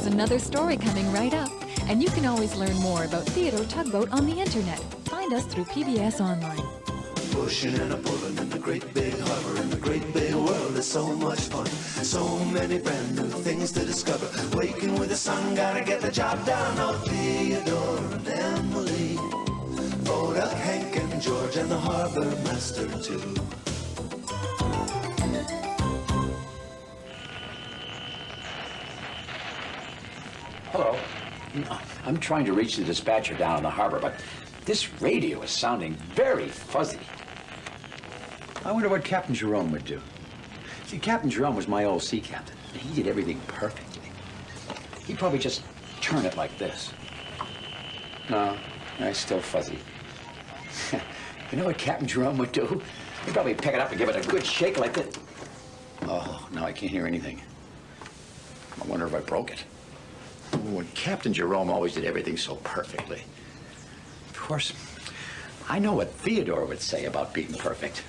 There's another story coming right up, and you can always learn more about Theodore Tugboat on the internet. Find us through PBS Online. Pushing and a pulling in the great big harbor, in the great big world is so much fun. So many brand new things to discover. Waking with the sun, gotta get the job done. Oh, Theodore and Emily, Voda, Hank and George, and the harbor master too. Hello. I'm trying to reach the dispatcher down in the harbor, but this radio is sounding very fuzzy. I wonder what Captain Jerome would do. See, Captain Jerome was my old sea captain, and he did everything perfectly. He'd probably just turn it like this. No, it's still fuzzy. You know what Captain Jerome would do? He'd probably pick it up and give it a good shake like this. Oh, now I can't hear anything. I wonder if I broke it. When Captain Jerome always did everything so perfectly. Of course, I know what Theodore would say about being perfect.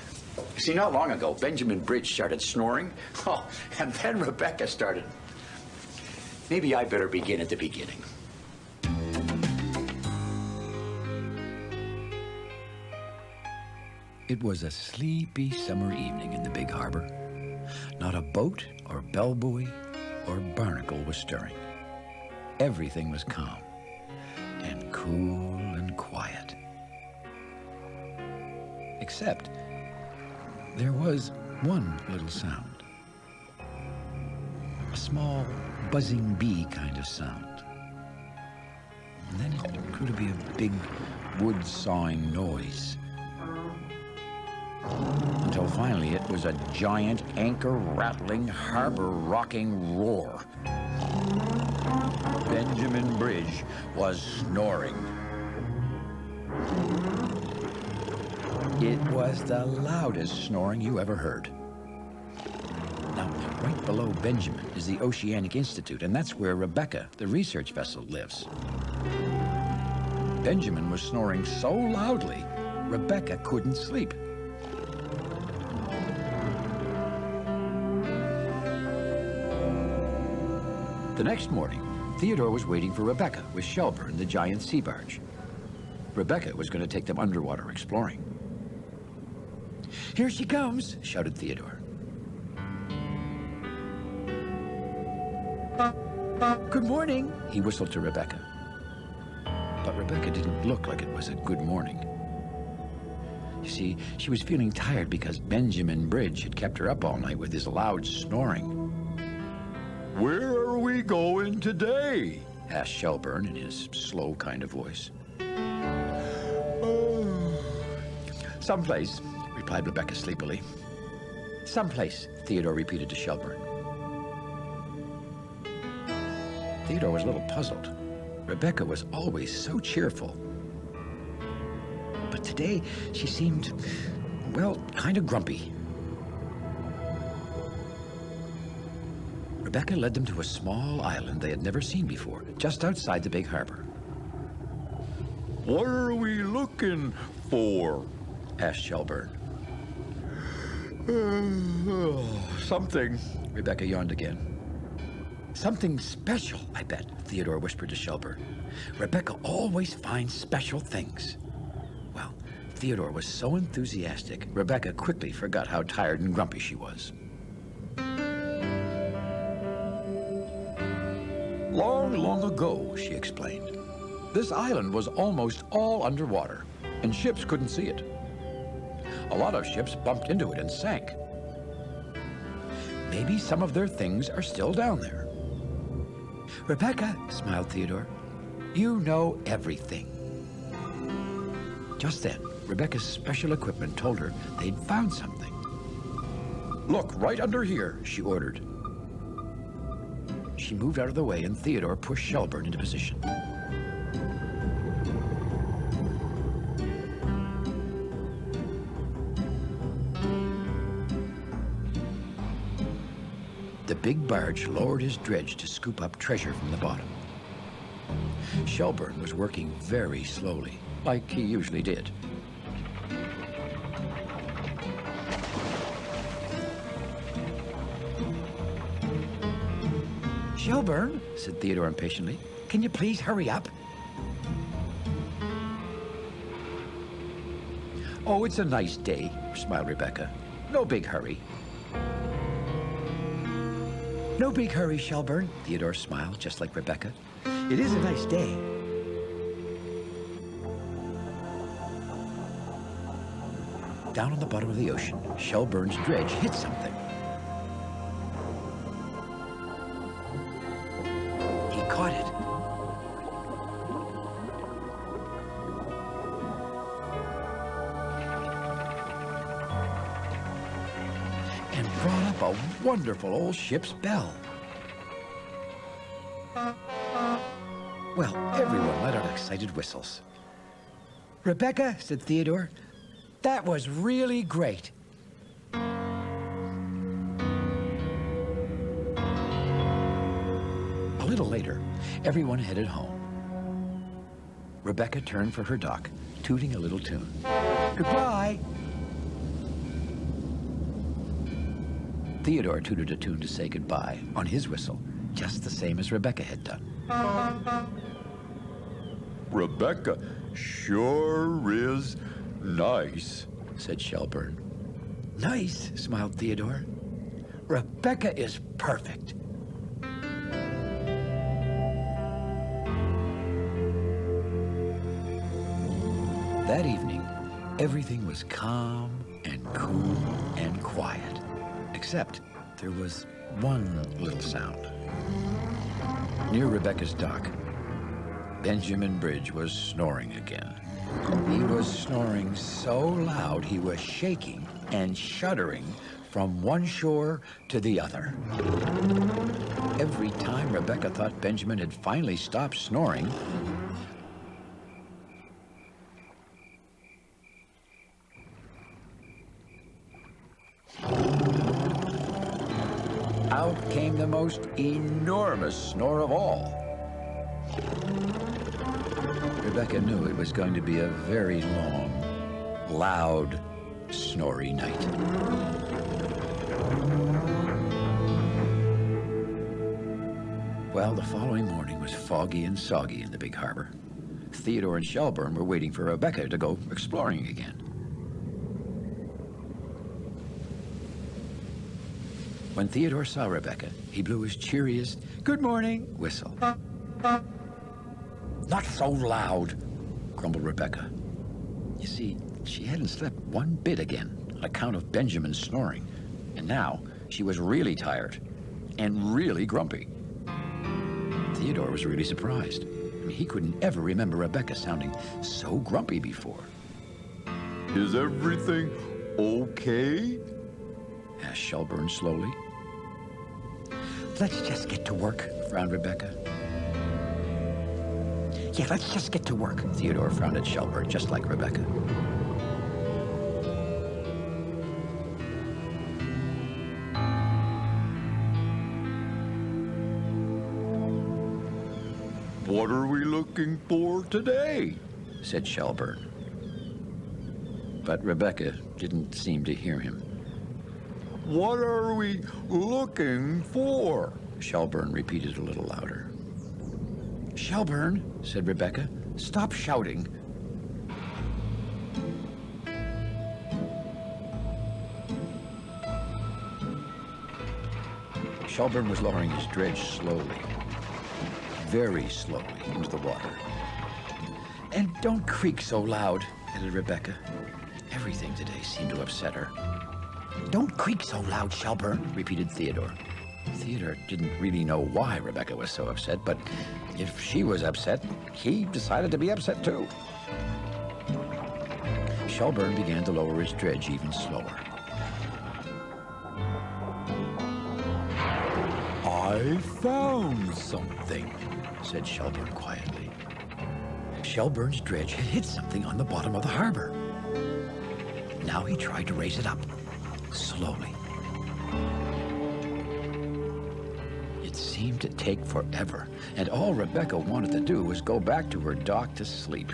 You see, not long ago, Benjamin Bridge started snoring. Oh, and then Rebecca started. Maybe I better begin at the beginning. It was a sleepy summer evening in the big harbor. Not a boat or bellbuoy or barnacle was stirring. Everything was calm and cool and quiet. Except there was one little sound. A small, buzzing bee kind of sound. And then it grew to be a big wood sawing noise. Until finally it was a giant anchor-rattling, harbor-rocking roar. Benjamin Bridge was snoring. It was the loudest snoring you ever heard. Now, right below Benjamin is the Oceanic Institute, and that's where Rebecca, the research vessel, lives. Benjamin was snoring so loudly, Rebecca couldn't sleep. The next morning, Theodore was waiting for Rebecca with Shelburne, the giant sea barge. Rebecca was going to take them underwater exploring. "Here she comes," shouted Theodore. "Good morning," he whistled to Rebecca. But Rebecca didn't look like it was a good morning. You see, she was feeling tired because Benjamin Bridge had kept her up all night with his loud snoring. "Where are we going today?" asked Shelburne in his slow kind of voice. "Someplace," replied Rebecca sleepily. "Someplace," Theodore repeated to Shelburne. Theodore was a little puzzled. Rebecca was always so cheerful. But today she seemed, well, kind of grumpy. Rebecca led them to a small island they had never seen before, just outside the big harbor. "What are we looking for?" asked Shelburne. Something, Rebecca yawned again. "Something special, I bet," Theodore whispered to Shelburne. "Rebecca always finds special things." Well, Theodore was so enthusiastic, Rebecca quickly forgot how tired and grumpy she was. "Long, long ago," she explained, "this island was almost all underwater, and ships couldn't see it. A lot of ships bumped into it and sank. Maybe some of their things are still down there." "Rebecca," smiled Theodore, "you know everything." Just then, Rebecca's special equipment told her they'd found something. "Look right under here," she ordered. She moved out of the way, and Theodore pushed Shelburne into position. The big barge lowered his dredge to scoop up treasure from the bottom. Shelburne was working very slowly, like he usually did. Shelburne, said Theodore impatiently, can you please hurry up? Oh, it's a nice day, smiled Rebecca. No big hurry. No big hurry, Shelburne, Theodore smiled, just like Rebecca. It is a nice day. Down on the bottom of the ocean, Shelburne's dredge hit something. He caught it. And brought up a wonderful old ship's bell. Well, everyone let out excited whistles. Rebecca, said Theodore, that was really great. A little later, everyone headed home. Rebecca turned for her dock, tooting a little tune. Goodbye. Theodore tooted a tune to say goodbye on his whistle, just the same as Rebecca had done. Rebecca sure is nice, said Shelburne. Nice, smiled Theodore. Rebecca is perfect. That evening, everything was calm and cool and quiet, except there was one little sound. Near Rebecca's dock, Benjamin Bridge was snoring again. He was snoring so loud he was shaking and shuddering from one shore to the other. Every time Rebecca thought Benjamin had finally stopped snoring, out came the most enormous snore of all. Rebecca knew it was going to be a very long, loud, snory night. Well, the following morning was foggy and soggy in the big harbor. Theodore and Shelburne were waiting for Rebecca to go exploring again. When Theodore saw Rebecca, he blew his cheeriest "Good morning" whistle. Not so loud, grumbled Rebecca. You see, she hadn't slept one bit again on account of Benjamin's snoring, and now she was really tired and really grumpy. Theodore was really surprised. I mean, he couldn't ever remember Rebecca sounding so grumpy before. Is everything okay? Asked Shelburne slowly. Let's just get to work, frowned Rebecca. Yeah, let's just get to work, Theodore frowned at Shelburne, just like Rebecca. What are we looking for today? Said Shelburne. But Rebecca didn't seem to hear him. What are we looking for? Shelburne repeated a little louder. Shelburne, said Rebecca, stop shouting. Shelburne was lowering his dredge slowly, very slowly into the water. And don't creak so loud, added Rebecca. Everything today seemed to upset her. Don't creak so loud, Shelburne, repeated Theodore. Theodore didn't really know why Rebecca was so upset, but if she was upset, he decided to be upset too. Shelburne began to lower his dredge even slower. I found something, said Shelburne quietly. Shelburne's dredge had hit something on the bottom of the harbor. Now he tried to raise it up, slowly. It seemed to take forever, and all Rebecca wanted to do was go back to her dock to sleep.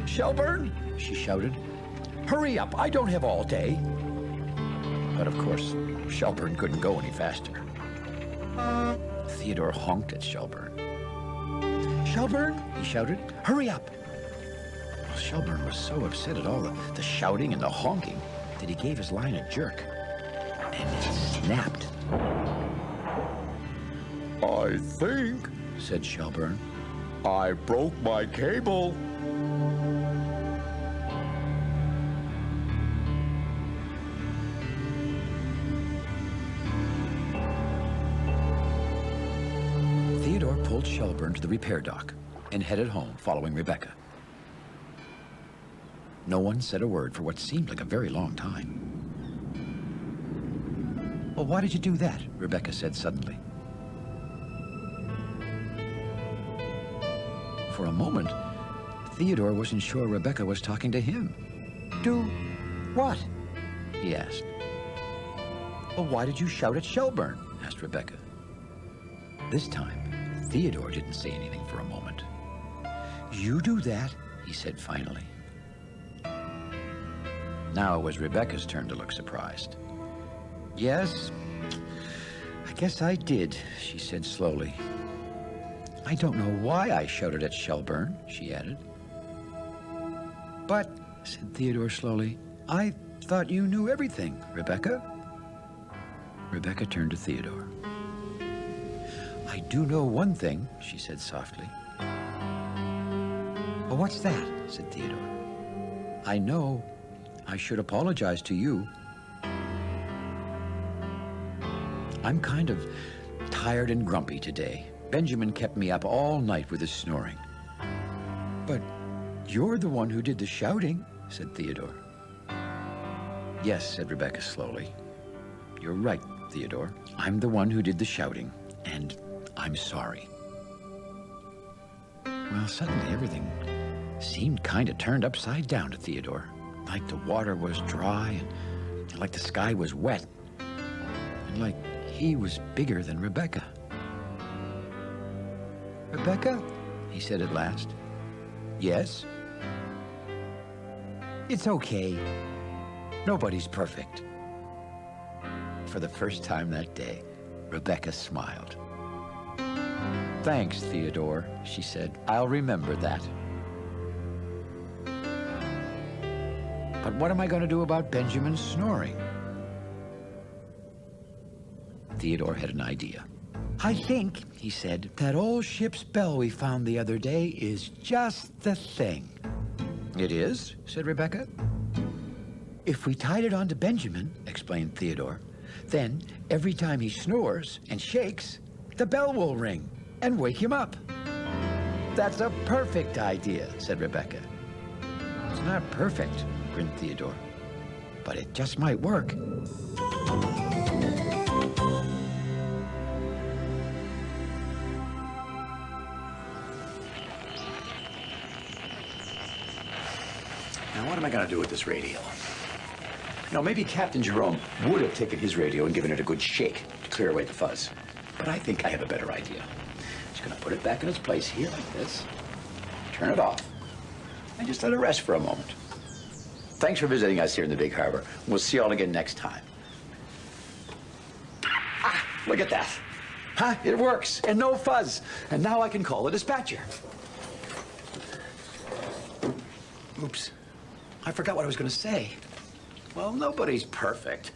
Shelburne, she shouted, hurry up, I don't have all day. But of course, Shelburne couldn't go any faster. Theodore honked at Shelburne. "Shelburne," he shouted, "hurry up!" Well, Shelburne was so upset at all the shouting and the honking that he gave his line a jerk, and it snapped. I think, Said Shelburne. I broke my cable. Theodore pulled Shelburne to the repair dock and headed home, following Rebecca. No one said a word for what seemed like a very long time. "Well, why did you do that?" Rebecca said suddenly. For a moment, Theodore wasn't sure Rebecca was talking to him. "Do what?" he asked. "Well, why did you shout at Shelburne?" asked Rebecca. This time, Theodore didn't say anything for a moment. "You do that," he said finally. Now it was Rebecca's turn to look surprised. "Yes, I guess I did," she said slowly. "I don't know why I shouted at Shelburne," she added. "But," said Theodore slowly, "I thought you knew everything, Rebecca." Rebecca turned to Theodore. "I do know one thing," she said softly. "Well, what's that?" said Theodore. "I know I should apologize to you. I'm kind of tired and grumpy today. Benjamin kept me up all night with his snoring." "But you're the one who did the shouting," said Theodore. "Yes," said Rebecca slowly. "You're right, Theodore. I'm the one who did the shouting, and I'm sorry." Well, suddenly everything seemed kind of turned upside down to Theodore. Like the water was dry, and like the sky was wet, and like he was bigger than Rebecca. "Rebecca," he said at last. "Yes?" "It's okay. Nobody's perfect." For the first time that day, Rebecca smiled. "Thanks, Theodore," she said. "I'll remember that. But what am I going to do about Benjamin's snoring?" Theodore had an idea. "I think," he said, "that old ship's bell we found the other day is just the thing." "It is?" said Rebecca. "If we tied it onto Benjamin," explained Theodore, "then every time he snores and shakes, the bell will ring and wake him up." "That's a perfect idea," said Rebecca. "It's not perfect," grinned Theodore, "but it just might work." Now, what am I going to do with this radio? Maybe Captain Jerome would have taken his radio and given it a good shake to clear away the fuzz. But I think I have a better idea. Just going to put it back in its place here like this, turn it off, and just let it rest for a moment. Thanks for visiting us here in the Big Harbor. We'll see you all again next time. Look at that. It works, and no fuzz. And now I can call the dispatcher. Oops. I forgot what I was going to say. Well, nobody's perfect.